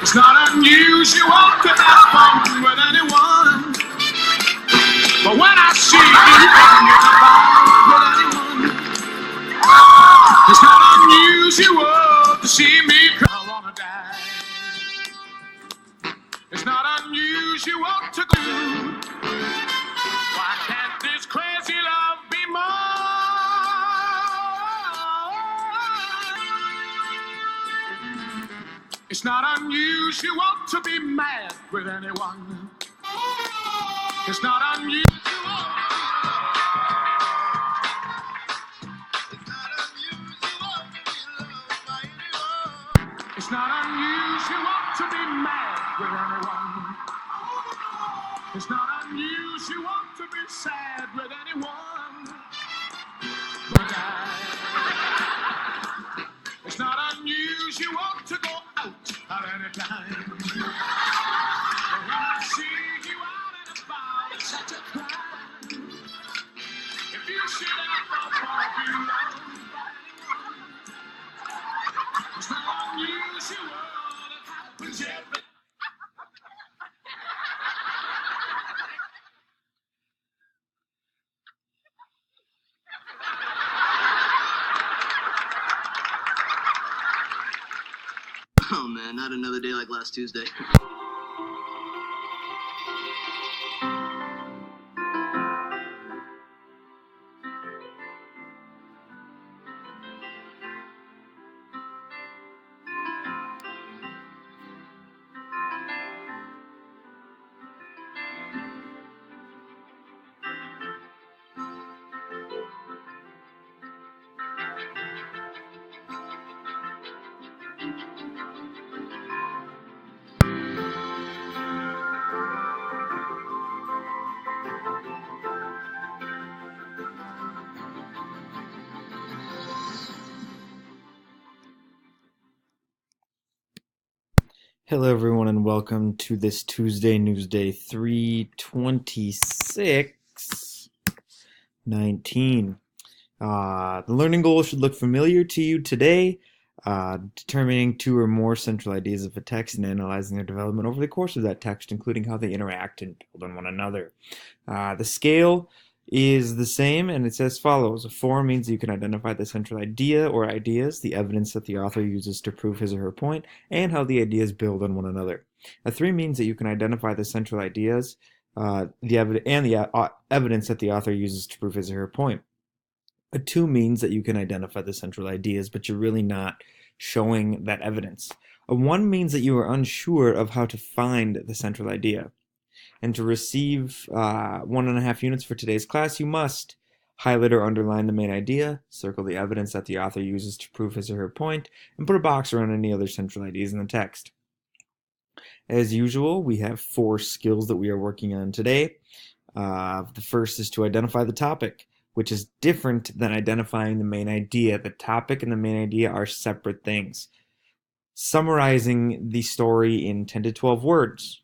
It's not unusual to have fun with anyone, but when I see you hanging about with anyone, it's not unusual to see me cry. I wanna die. It's not unusual to do. Why can't this crazy love be more? It's not unusual to be mad with anyone. It's not unusual. It's not unusual to be mad with anyone. It's not unusual to be sad with anyone. But it's not unusual to go out at any time. But when I see you out and about, it's such a crime. If you should ever be loved by anyone, it's not unusual. It happens every. Oh man, not another day like last Tuesday. Hello, everyone, and welcome to this Tuesday News Day 3/26/19. The learning goal should look familiar to you today, determining two or more central ideas of a text and analyzing their development over the course of that text, including how they interact and build on one another. The scale is the same, and it's as follows. A 4 means you can identify the central idea or ideas, the evidence that the author uses to prove his or her point, and how the ideas build on one another. A 3 means that you can identify the central ideas, the evidence that the author uses to prove his or her point. A 2 means that you can identify the central ideas, but you're really not showing that evidence. A 1 means that you are unsure of how to find the central idea. And to receive 1.5 units for today's class, you must highlight or underline the main idea, circle the evidence that the author uses to prove his or her point, and put a box around any other central ideas in the text. As usual, we have 4 skills that we are working on today. The first is to identify the topic, which is different than identifying the main idea. The topic and the main idea are separate things. Summarizing the story in 10 to 12 words.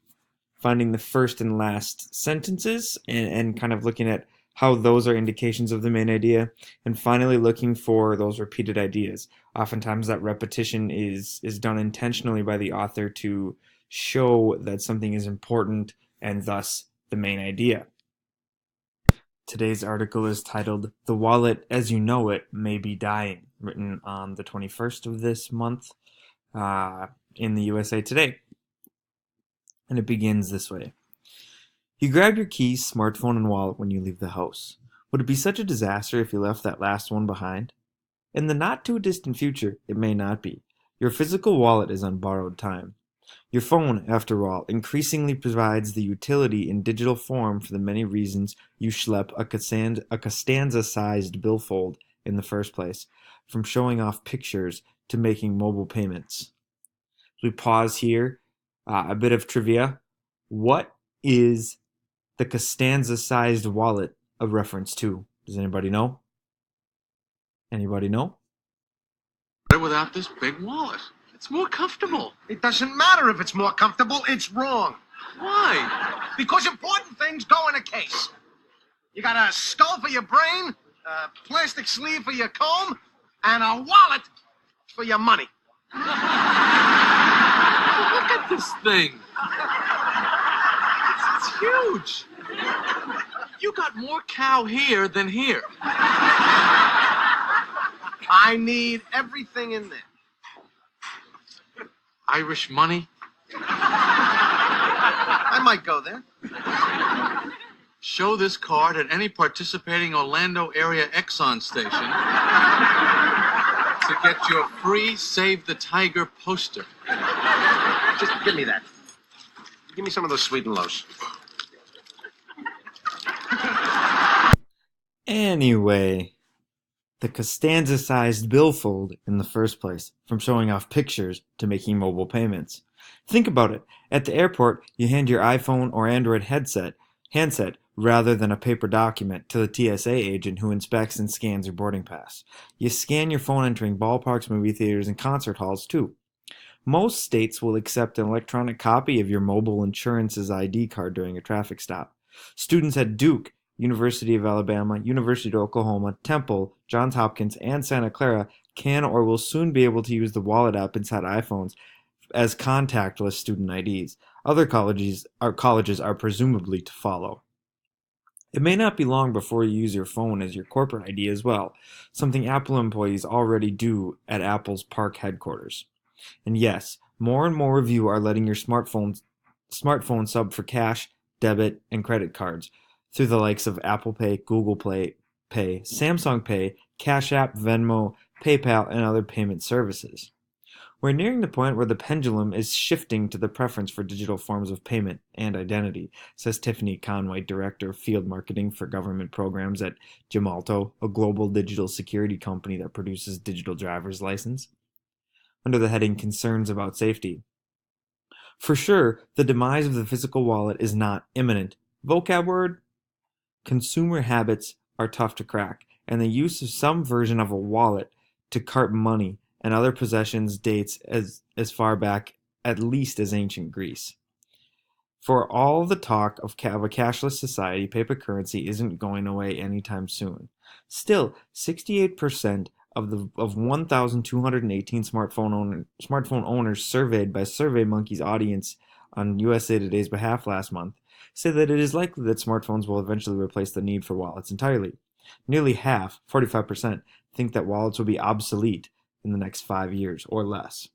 Finding the first and last sentences and kind of looking at how those are indications of the main idea, and finally looking for those repeated ideas. Oftentimes that repetition is done intentionally by the author to show that something is important and thus the main idea. Today's article is titled "The Wallet as You Know It May Be Dying," written on the 21st of this month in the USA Today. And it begins this way. You grab your keys, smartphone, and wallet when you leave the house. Would it be such a disaster if you left that last one behind? In the not-too-distant future, it may not be. Your physical wallet is on borrowed time. Your phone, after all, increasingly provides the utility in digital form for the many reasons you schlep a Costanza-sized billfold in the first place, from showing off pictures to making mobile payments. We pause here. A bit of trivia. What is the Costanza-sized wallet a reference to? Does anybody know? Anybody know? Without this big wallet. It's more comfortable. It doesn't matter if it's more comfortable, it's wrong. Why? Because important things go in a case. You got a skull for your brain, a plastic sleeve for your comb, and a wallet for your money. Look at the this thing? It's huge. You got more cow here than here. I need everything in there. Irish money? I might go there. Show this card at any participating Orlando area Exxon station to get your free Save the Tiger poster. Just give me that. Give me some of those sweet and lows. Anyway, the Costanza-sized billfold in the first place, from showing off pictures to making mobile payments. Think about it. At the airport, you hand your iPhone or Android handset rather than a paper document to the TSA agent who inspects and scans your boarding pass. You scan your phone entering ballparks, movie theaters, and concert halls too. Most states will accept an electronic copy of your mobile insurance's ID card during a traffic stop. Students at Duke, University of Alabama, University of Oklahoma, Temple, Johns Hopkins, and Santa Clara can or will soon be able to use the wallet app inside iPhones as contactless student IDs. Other colleges are presumably to follow. It may not be long before you use your phone as your corporate ID as well, something Apple employees already do at Apple's Park headquarters. And yes, more and more of you are letting your smartphone sub for cash, debit, and credit cards through the likes of Apple Pay, Google Pay, Samsung Pay, Cash App, Venmo, PayPal, and other payment services. We're nearing the point where the pendulum is shifting to the preference for digital forms of payment and identity, says Tiffany Conway, Director of Field Marketing for Government Programs at Gemalto, a global digital security company that produces digital driver's license, under the heading Concerns about Safety. For sure, the demise of the physical wallet is not imminent. Vocab word? Consumer habits are tough to crack, and the use of some version of a wallet to cart money and other possessions dates as far back at least as ancient Greece. For all the talk of a cashless society, paper currency isn't going away anytime soon. Still, 68% of 1,218 smartphone owners surveyed by SurveyMonkey's audience on USA Today's behalf last month say that it is likely that smartphones will eventually replace the need for wallets entirely. Nearly half, 45%, think that wallets will be obsolete in the next 5 years or less.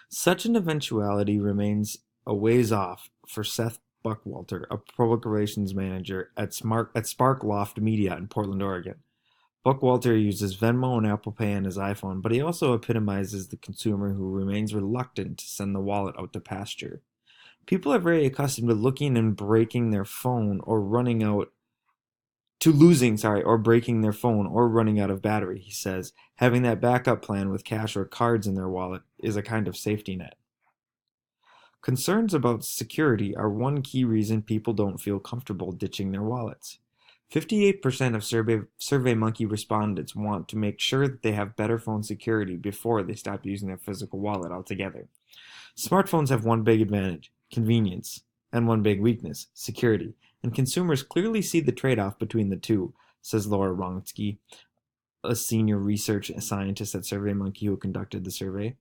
Such an eventuality remains a ways off for Seth Buckwalter, a public relations manager at Sparkloft Media in Portland, Oregon. Buckwalter uses Venmo and Apple Pay on his iPhone, but he also epitomizes the consumer who remains reluctant to send the wallet out to pasture. People are very accustomed to looking and breaking their phone or running out breaking their phone or running out of battery, he says. Having that backup plan with cash or cards in their wallet is a kind of safety net. Concerns about security are one key reason people don't feel comfortable ditching their wallets. 58% of SurveyMonkey respondents want to make sure that they have better phone security before they stop using their physical wallet altogether. Smartphones have one big advantage, convenience, and one big weakness, security. And consumers clearly see the trade-off between the two, says Laura Wronski, a senior research scientist at SurveyMonkey who conducted the survey.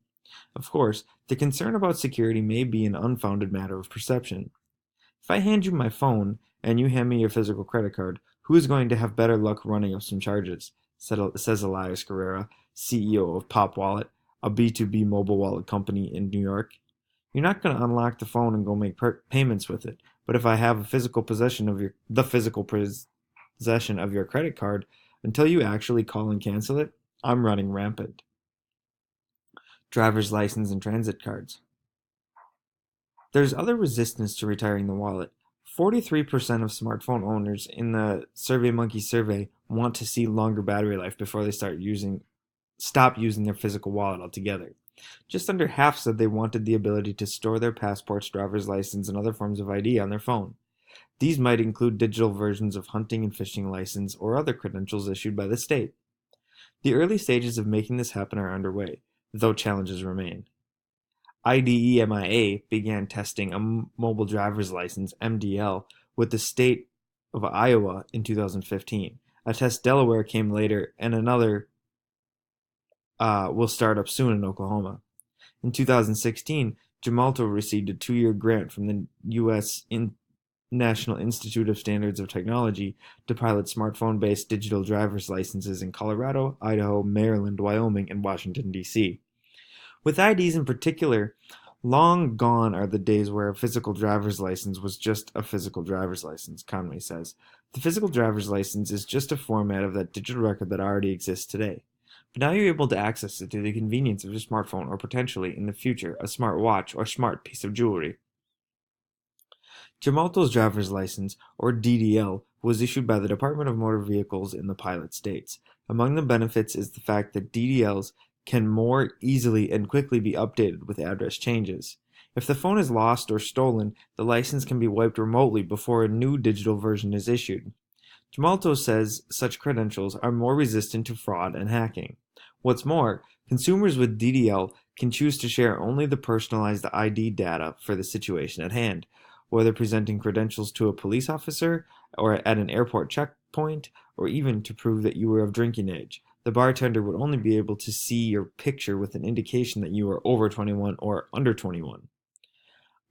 Of course, the concern about security may be an unfounded matter of perception. If I hand you my phone and you hand me your physical credit card, who is going to have better luck running up some charges, says Elias Guerrera, CEO of Pop Wallet, a B2B mobile wallet company in New York. You're not going to unlock the phone and go make payments with it. But if I have the physical possession of your credit card, until you actually call and cancel it, I'm running rampant. Driver's license and transit cards. There's other resistance to retiring the wallet. 43% of smartphone owners in the SurveyMonkey survey want to see longer battery life before they stop using their physical wallet altogether. Just under half said they wanted the ability to store their passports, driver's license, and other forms of ID on their phone. These might include digital versions of hunting and fishing license or other credentials issued by the state. The early stages of making this happen are underway, though challenges remain. IDEMIA began testing a mobile driver's license, MDL, with the state of Iowa in 2015. A test Delaware came later, and another will start up soon in Oklahoma. In 2016, Gemalto received a 2-year grant from the U.S. National Institute of Standards of Technology to pilot smartphone-based digital driver's licenses in Colorado, Idaho, Maryland, Wyoming, and Washington, D.C. With IDs in particular, long gone are the days where a physical driver's license was just a physical driver's license, Conway says. The physical driver's license is just a format of that digital record that already exists today. But now you're able to access it through the convenience of your smartphone or potentially, in the future, a smart watch or smart piece of jewelry. Gemalto's driver's license, or DDL, was issued by the Department of Motor Vehicles in the pilot states. Among the benefits is the fact that DDLs can more easily and quickly be updated with address changes. If the phone is lost or stolen, the license can be wiped remotely before a new digital version is issued. Gemalto says such credentials are more resistant to fraud and hacking. What's more, consumers with DDL can choose to share only the personalized ID data for the situation at hand, whether presenting credentials to a police officer or at an airport checkpoint, or even to prove that you were of drinking age. The bartender would only be able to see your picture with an indication that you are over 21 or under 21.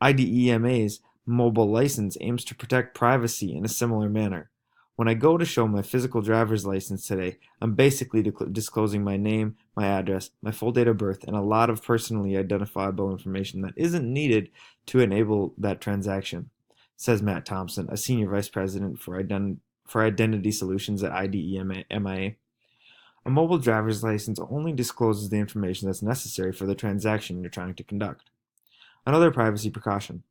IDEMA's mobile license aims to protect privacy in a similar manner. When I go to show my physical driver's license today, I'm basically disclosing my name, my address, my full date of birth, and a lot of personally identifiable information that isn't needed to enable that transaction, says Matt Thompson, a senior vice president for identity solutions at IDEMA. A mobile driver's license only discloses the information that's necessary for the transaction you're trying to conduct. Another privacy precaution.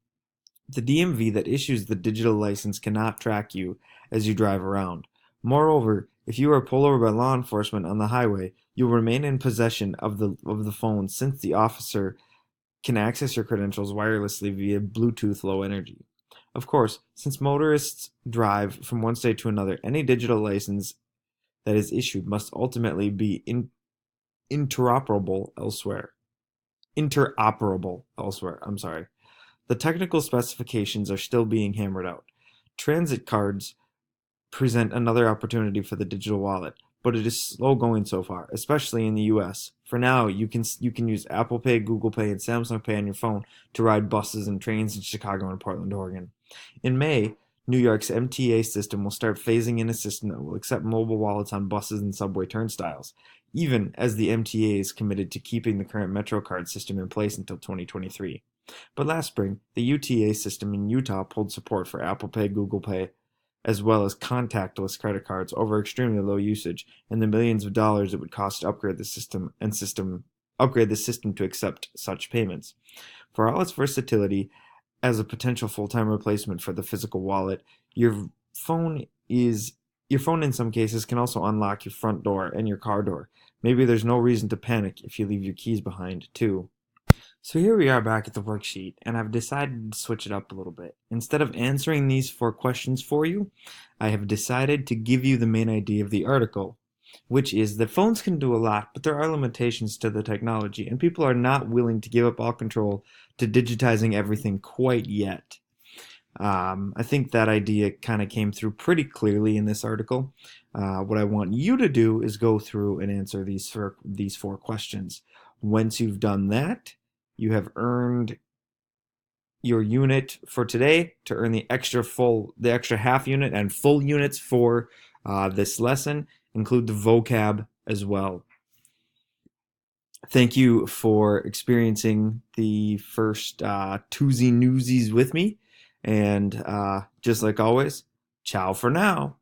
The DMV that issues the digital license cannot track you as you drive around. Moreover, if you are pulled over by law enforcement on the highway, you'll remain in possession of the phone, since the officer can access your credentials wirelessly via Bluetooth Low Energy. Of course, since motorists drive from one state to another, any digital license that is issued must ultimately be interoperable elsewhere. The technical specifications are still being hammered out. Transit cards present another opportunity for the digital wallet, but it is slow going so far, especially in the US. For now, you can use Apple Pay, Google Pay, and Samsung Pay on your phone to ride buses and trains in Chicago and Portland, Oregon. In May, New York's MTA system will start phasing in a system that will accept mobile wallets on buses and subway turnstiles, even as the MTA is committed to keeping the current MetroCard system in place until 2023. But last spring, the UTA system in Utah pulled support for Apple Pay, Google Pay, as well as contactless credit cards over extremely low usage and the millions of dollars it would cost to upgrade the system to accept such payments. For all its versatility as a potential full-time replacement for the physical wallet, your phone in some cases can also unlock your front door and your car door. Maybe there's no reason to panic if you leave your keys behind, too. So here we are back at the worksheet, and I've decided to switch it up a little bit. Instead of answering these 4 questions for you, I have decided to give you the main idea of the article, which is that phones can do a lot, but there are limitations to the technology, and people are not willing to give up all control to digitizing everything quite yet. I think that idea kind of came through pretty clearly in this article. What I want you to do is go through and answer these 4 questions. Once you've done that, you have earned your unit for today. To earn the extra half unit and full units for this lesson, include the vocab as well. Thank you for experiencing the first TuesNews with me. And just like always, ciao for now.